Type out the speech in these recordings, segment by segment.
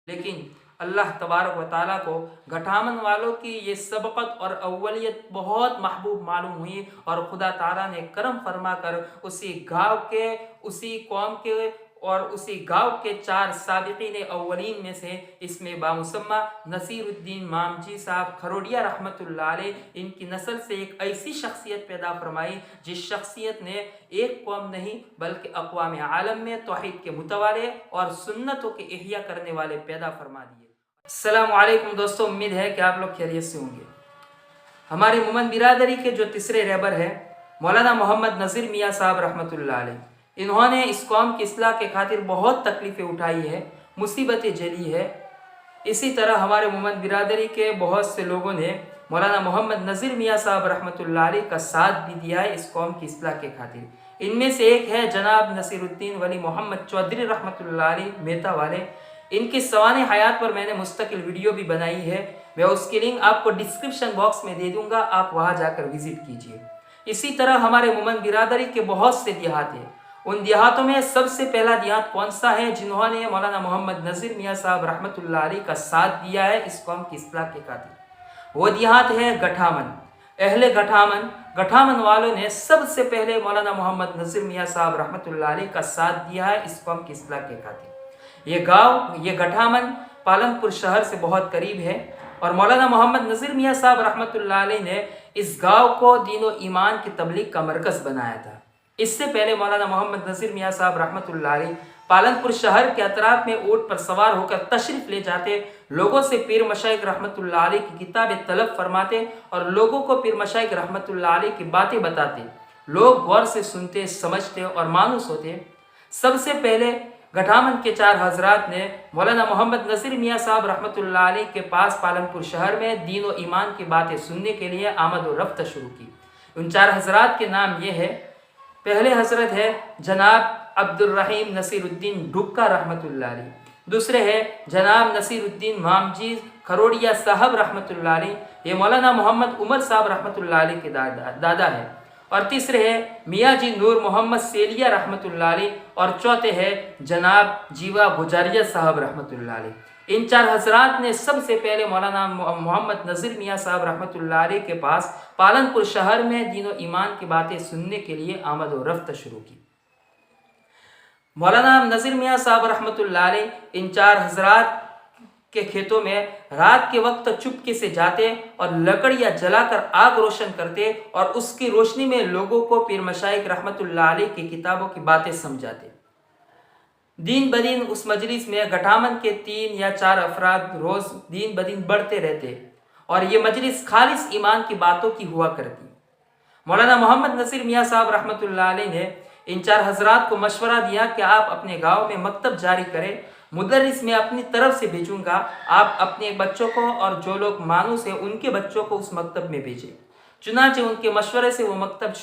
लेकिन अल्लाह तबारक व ताला को गठामन वालों की ये सबकत और अव्वलियत बहुत महबूब मालूम हुई, और खुदा ताला ने करम फरमा कर उसी कौम के और उसी गांव के 4 साबिकीन अव्वलीन में से इसमें बामुसम्मा नसीरुद्दीन मामजी साहब खरोडिया रहमतुल्लाह अलैह इनकी नस्ल से एक ऐसी शख्सियत पैदा फरमाई जिस शख्सियत ने एक कौम नहीं बल्कि अक़वाम आलम में तौहीद के मुतवाले और सुन्नतों के इहिया करने वाले पैदा फरमा दिए। अस्सलामु अलैकुम दोस्तों, उम्मीद है कि आप लोग खैरियत से होंगे। हमारी मोमन बिरादरी के जो तीसरे रहबर है मौलाना मोहम्मद नज़ीर मियाँ साहब रहमतुल्लाह अलैह, इन्होंने इस कौम की इस्लाह के खातिर बहुत तकलीफ़ें उठाई है, मुसीबतें झेली है। इसी तरह हमारे मोमन बिरादरी के बहुत से लोगों ने मौलाना मोहम्मद नज़ीर मियाँ साहब रहमतुल्लाह अलैह का साथ भी दिया है इस कौम की इस्लाह के खातिर। इनमें से एक है जनाब नसीरुद्दीन वली मोहम्मद चौधरी रहमतुल्लाह अलैह मेहता वाले। इनकी सवाने हयात पर मैंने मुस्तकिल वीडियो भी बनाई है, मैं उसकी लिंक आपको डिस्क्रिप्शन बॉक्स में दे दूंगा, आप वहाँ जाकर विजिट कीजिए। इसी तरह हमारे मोमन बिरादरी के बहुत से देहात हैं। उन देहातों में सबसे पहला देहात कौन सा है जिन्होंने मौलाना मोहम्मद नज़ीर मियाँ साहब रहमतुल्लाह अलैह का साथ दिया है इस कौम की इस्लाह के खातिर? वो देहात है गठामन। अहले गठामन वालों ने सबसे पहले मौलाना मोहम्मद नज़ीर मियाँ साहब रहमतुल्लाह अलैह का साथ दिया है इस कौम की इस्लाह के खातिर। ये गठामन पालनपुर शहर से बहुत करीब है, और मौलाना मोहम्मद नज़ीर मियाँ साहब रहमतुल्लाह अलैह ने इस गांव को दीन व ईमान की तबलीग का मरकज़ बनाया था। इससे पहले मौलाना मोहम्मद नज़ीर मियाँ साहब रहमतुल्लाह अलैह पालनपुर शहर के अतराफ में ऊँट पर सवार होकर तशरीफ़ ले जाते, लोगों से पीर मशाइख रहमतुल्लाह अलैह की किताबें तलब फरमाते और लोगों को पीर मशाइख रहमतुल्लाह अलैह की बातें बताते। लोग गौर से सुनते, समझते और मानूस होते। सबसे पहले गठामन के 4 हजरात ने मौलाना मोहम्मद नज़ीर मियाँ साहब रहमतुल्लाह अलैह के पास पालनपुर शहर में दीन व ईमान की बातें सुनने के लिए आमद व रफ्त शुरू की। उन 4 हजरात के नाम ये है। पहले हजरत है जनाब अब्दुर्रहीम नसीरुद्दीन ढुक्का रहमतुल्लाह अलैह, दूसरे है जनाब नसीरुद्दीन मामजी खरोडिया साहब रहमतुल्लाह अलैह, ये मौलाना मोहम्मद उमर साहब रहमतुल्लाह अलैह के दादा है, और तीसरे है मियाँ जी नूर मोहम्मद सेलिया रहमतुल्लाह अलैह, और चौथे है जनाब जीवा गुजारिया साहब रहमतुल्लाह अलैह। इन 4 हजरात ने सबसे पहले मौलाना मोहम्मद नज़ीर मियाँ साहब रहमतुल्लाह अलैह के पास पालनपुर शहर में दीन व ईमान की बातें सुनने के लिए आमद व रफ्त शुरू की। मौलाना नज़ीर मियाँ साहब रहमतुल्लाह अलैह इन 4 हजरात के खेतों में रात के वक्त चुपके से जाते और लकड़ियाँ जलाकर आग रोशन करते, और उसकी रोशनी में लोगों को पीर मशाइख रहमतुल्लाह अलैह की किताबों की बातें समझाते। दिन ब दिन उस मजलिस में गठामन के 3 या 4 अफराद रोज़ दिन ब दिन बढ़ते रहते, और ये मजलिस खालिस ईमान की बातों की हुआ करती। मौलाना मोहम्मद नज़ीर मियाँ साहब रहमतुल्लाह अलैह ने इन 4 हजरात को मशवरा दिया कि आप अपने गांव में मकतब जारी करें, मुदर्रिस में अपनी तरफ से भेजूंगा, आप अपने बच्चों को और जो लोग मानूस हैं उनके बच्चों को उस मकतब में भेजें। चुनांचे उनके मशवरे से वो मकतब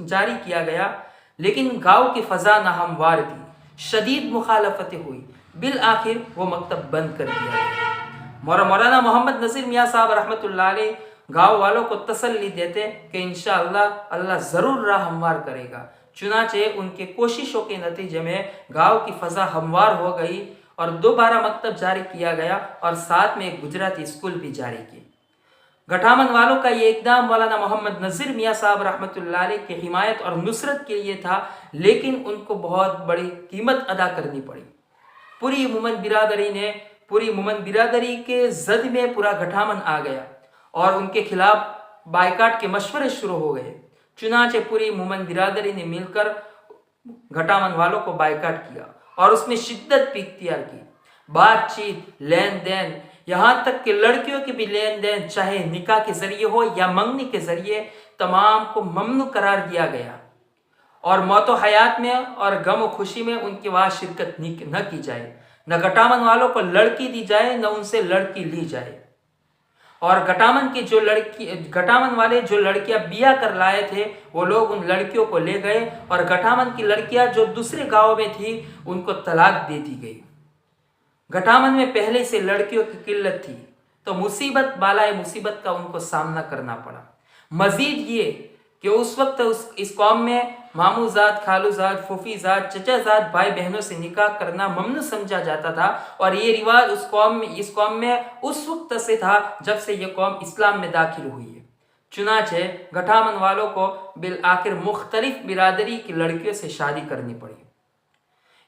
जारी किया गया, लेकिन गांव की फ़ज़ा नाहमवार थी, शदीद मुखालफतें हुई, बिल आखिर वो मकतब बंद कर दिया गया। मौलाना मोहम्मद नज़ीर मियाँ साहब रहमतुल्लाह अलैह गाँव वालों को तसल्ली देते कि इंशाअल्लाह अल्लाह ज़रूर राह हमवार करेगा। चुनांचे उनके कोशिशों के नतीजे में गांव की फ़ज़ा हमवार हो गई और दोबारा मकतब जारी किया गया, और साथ में एक गुजराती स्कूल भी जारी की। गठामन वालों का ये इक़दाम मौलाना मोहम्मद नज़ीर मियाँ साहब रहमतुल्लाह अलैह की हिमायत और नुसरत के लिए था, लेकिन उनको बहुत बड़ी कीमत अदा करनी पड़ी। पूरी मोमन बिरादरी के जद में पूरा गठामन आ गया और उनके खिलाफ बायकाट के मशवरे शुरू हो गए। चुनांचे पूरी मोमन बिरादरी ने मिलकर गठामन वालों को बायकाट किया और उसमें शिद्दत भी इख्तियार की। बातचीत, लेन देन, यहाँ तक कि लड़कियों के भी लेन देन चाहे निकाह के जरिए हो या मंगनी के जरिए, तमाम को ममनू करार दिया गया, और मौतो हयात में और गम व खुशी में उनकी वहाँ शिरकत न की जाए, न गठामन वालों को लड़की दी जाए न उनसे लड़की ली जाए। और गठामन वाले जो लड़कियां बिया कर लाए थे वो लोग उन लड़कियों को ले गए, और गठामन की लड़कियां जो दूसरे गांव में थी उनको तलाक दे दी गई। गठामन में पहले से लड़कियों की किल्लत थी, तो मुसीबत बालाए मुसीबत का उनको सामना करना पड़ा। मजीद ये कि उस वक्त इस कौम में मामूजात, खालूजात, फूफीजात, चचाजात भाई बहनों से निकाह करना ममनू समझा जाता था। और ये रिवाज इस कौम में उस वक्त से था जब से ये कौम इस्लाम में दाखिल हुई है। चुनाचे गठामन वालों को बिल आखिर मुख्तलिफ बिरादरी की लड़कियों से शादी करनी पड़ी।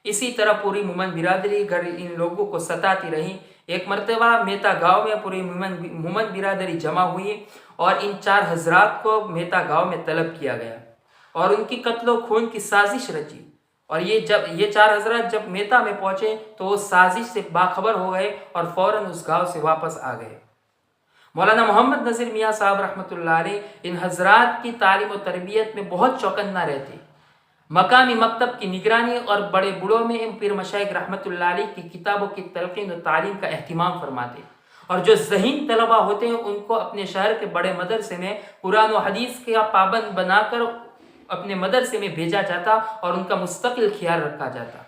इसी तरह पूरी मुमन बिरादरी घर इन लोगों को सताती रही। एक मरतबा मेहता गांव में पूरी मुमन बिरादरी जमा हुई और इन 4 हजरात को मेहता गांव में तलब किया गया और उनकी कत्लो खून की साजिश रची। और ये 4 हजरात जब मेहता में पहुंचे तो वो साजिश से बाखबर हो गए और फौरन उस गांव से वापस आ गए। मौलाना मोहम्मद नज़ीर मियाँ साहब रहमतुल्लाह अलैह इन हजरात की तालीम और तरबियत में बहुत चौकन्ना रहते। मकामी मकतब की निगरानी और बड़े बूढ़ों में इन पीर मशाइख रहमतुल्लाह अलैह की किताबों की तलक़ीन और तालीम का अहतमाम फरमाते। और जो ज़हीन तलबा होते हैं उनको अपने शहर के बड़े मदरसे में कुरान और हदीस का पाबंद बनाकर अपने मदरसे में भेजा जाता और उनका मुस्तकिल ख्याल रखा जाता।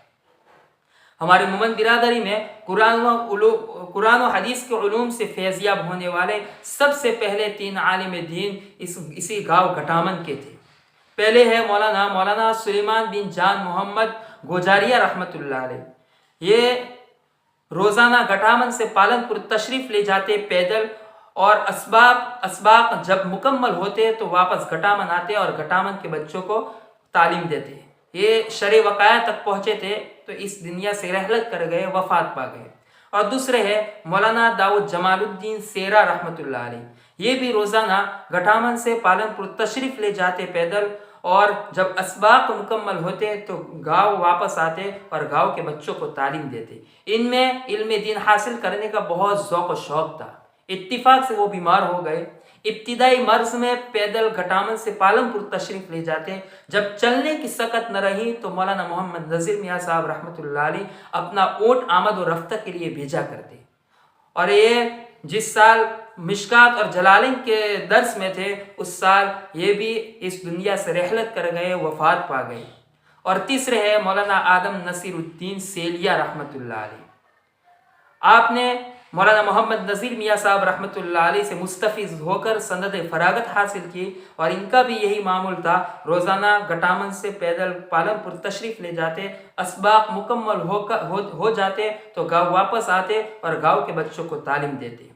हमारे मुमन बिरादरी में कुरान और हदीस के उलूम से फैज़याब होने वाले सबसे पहले 3 आलिम दीन इसी गांव घटामन के थे। पहले है मौलाना सुलेमान बिन जान मोहम्मद गोजारिया रहमतुल्लाह अलैह। ये रोज़ाना घटामन से पालनपुर तशरीफ़ ले जाते पैदल और असबाक जब मुकम्मल होते तो वापस घटामन आते और घटामन के बच्चों को तालीम देते। ये शरे वकाया तक पहुँचे थे तो इस दुनिया से रहलत कर गए, वफ़ात पा गए। और दूसरे है मौलाना दाऊद जमालुद्दीन सेरा रहमतुल्लाह अलैह। ये भी रोज़ाना घटामन से पालनपुर तशरीफ़ ले जाते पैदल और जब असबाक मुकम्मल होते तो गांव वापस आते और गांव के बच्चों को तालीम देते। इनमें इल्म दीन हासिल करने का बहुत ज़ौक़ व शौक़ था। इत्तिफाक से वो बीमार हो गए। इब्तिदाई मर्ज में पैदल घटामन से पालनपुर तशरीफ़ ले जाते। जब चलने की सकत न रही तो मौलाना मोहम्मद नज़ीर मियाँ साहब रहमतुल्लाह अलैह अपना ऊँट आमद व रफ्त के लिए भेजा करते। और ये जिस साल मिशकात और जलालिन के दर्स में थे उस साल ये भी इस दुनिया से रहलत कर गए, वफ़ात पा गए। और तीसरे है मौलाना आदम नसीरुद्दीन सेलिया रहमतुल्लाह अलैह। आपने मौलाना मोहम्मद नज़ीर मियाँ साहब रहमतुल्लाह अलैह से मुस्तफ़ीज़ होकर सनद फरागत हासिल की और इनका भी यही मामूल था। रोज़ाना घटामन से पैदल पालनपुर तशरीफ़ ले जाते, असबाक मुकम्मल हो जाते तो गाँव वापस आते और गाँव के बच्चों को तालीम देते।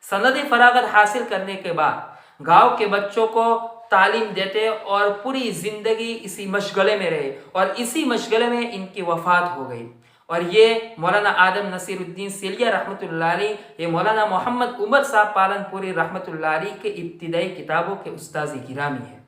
सनद फरागत हासिल करने के बाद गाँव के बच्चों को तालीम देते और पूरी ज़िंदगी इसी मशगले में रहे और इसी मशगले में इनकी वफ़ात हो गई। और ये मौलाना आदम नसीरुद्दीन सेलिया रहमतुल्लाह अलैह ये मौलाना मोहम्मद उमर साहब पालनपुरी रहमतुल्लाह अलैह के इब्तिदाई किताबों के उस्ताद गिरामी हैं।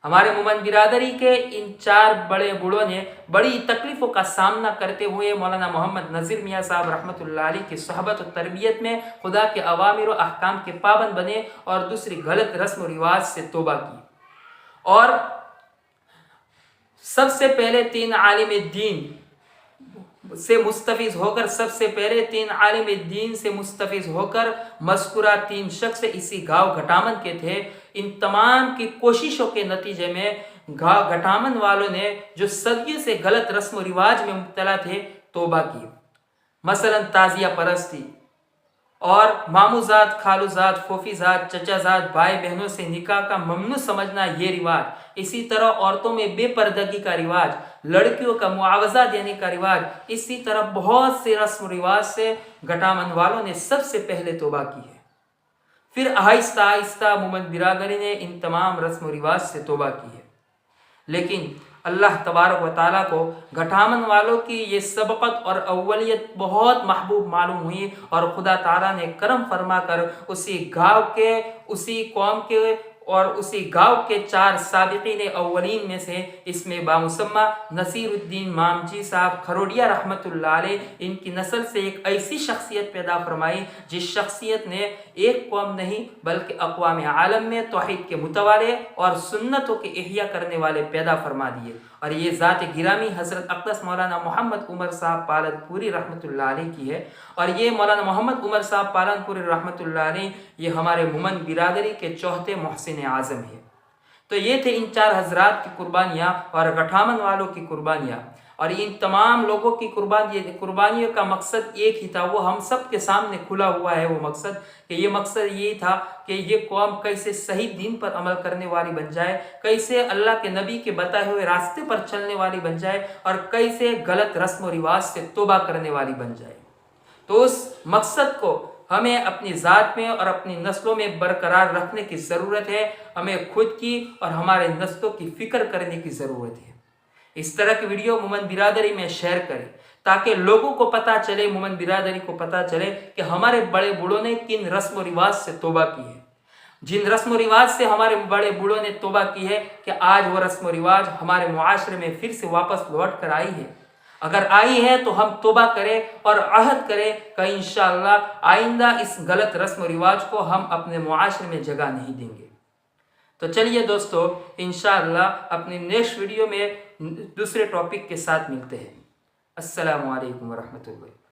हमारे मुमन बिरादरी के इन 4 बड़े बूढ़ों ने बड़ी तकलीफ़ों का सामना करते हुए मौलाना मोहम्मद नज़ीर मियाँ साहब रहमतुल्लाह अलैह की सोहबत और तरबियत में खुदा के अवामिर और अहकाम के पाबंद बने और दूसरी गलत रस्म व रिवाज से तौबा की। और सबसे पहले 3 आलिम दीन से मुस्तफ़ीज़ होकर मज़कूरा 3 शख्स इसी गांव घटामन के थे। इन तमाम की कोशिशों के नतीजे में गांव घटामन वालों ने जो सदियों से गलत रस्म रिवाज में मुब्तला थे तौबा की। मसलन ताज़िया परस्ती और मामूजात, खालूजात, फूफीजात, चचाजात भाई बहनों से निकाह का ममनू समझना ये रिवाज। इसी तरह औरतों में बेपर्दगी का रिवाज, लड़कियों का मुआवजा देने का रिवाज, इसी तरह बहुत से रस्म रिवाज से घटामन वालों ने सबसे पहले तौबा की है। फिर आहिस्ता आहिस्ता मुमन बिरादरी ने इन तमाम रस्म रिवाज से तौबा की है। लेकिन अल्लाह तबारक व तआला को घटामन वालों की ये सबकत और अव्वलियत बहुत महबूब मालूम हुई और खुदा ताला ने करम फरमा कर उसी गाँव के, उसी कौम के और उसी गांव के 4 साबिकीन अव्वलीन में से इसमें बामुसम्मा नसीरुद्दीन मामजी साहब खरोडिया रहमतुल्लाह अलैह इनकी नस्ल से एक ऐसी शख्सियत पैदा फरमाई जिस शख्सियत ने एक कौम नहीं बल्कि अक़वाम आलम में तौहीद के मुतवाले और सुन्नतों के इहिया करने वाले पैदा फरमा दिए। और ये ज़ात गिरामी हज़रत अक़दस मौलाना मोहम्मद उमर साहब पालनपुरी रहमतुल्लाह अलैह की है। और ये मौलाना मोहम्मद उमर साहब पालनपुरी रहमतुल्लाह अलैह ये हमारे मुमन बिरादरी के चौथे मोहसिन आज़म है। तो ये थे इन 4 हजरात की कुर्बानियाँ और घटामन वालों की कुर्बानियाँ। और इन तमाम लोगों की कुर्बानियों का मकसद एक ही था, वो हम सब के सामने खुला हुआ है। वो मकसद कि ये मकसद ये था कि ये कौम कैसे सही दीन पर अमल करने वाली बन जाए, कैसे अल्लाह के नबी के बताए हुए रास्ते पर चलने वाली बन जाए और कैसे गलत रस्म व रिवाज से तौबा करने वाली बन जाए। तो उस मकसद को हमें अपनी ज़ात में और अपनी नस्लों में बरकरार रखने की ज़रूरत है। हमें खुद की और हमारे नस्लों की फ़िक्र करने की ज़रूरत है। इस तरह की वीडियो मोमिन बिरादरी में शेयर करें ताकि लोगों को पता चले, मोमिन बिरादरी को पता चले कि हमारे बड़े बूढ़ों ने किन रस्म व रिवाज से तौबा की है। जिन रस्म व रिवाज से हमारे बड़े बूढ़ों ने तौबा की है कि आज वो रस्म व रिवाज हमारे मुआशरे में फिर से वापस लौट कर आई है। अगर आई है तो हम तौबा करें और अहद करें कि इंशाअल्लाह आइंदा इस गलत रस्म व रिवाज को हम अपने मुआशरे में जगह नहीं देंगे। तो चलिए दोस्तों, इंशाअल्लाह अपनी नेक्स्ट वीडियो में दूसरे टॉपिक के साथ मिलते हैं। अस्सलामु अलैकुम वरहमतुल्लाह।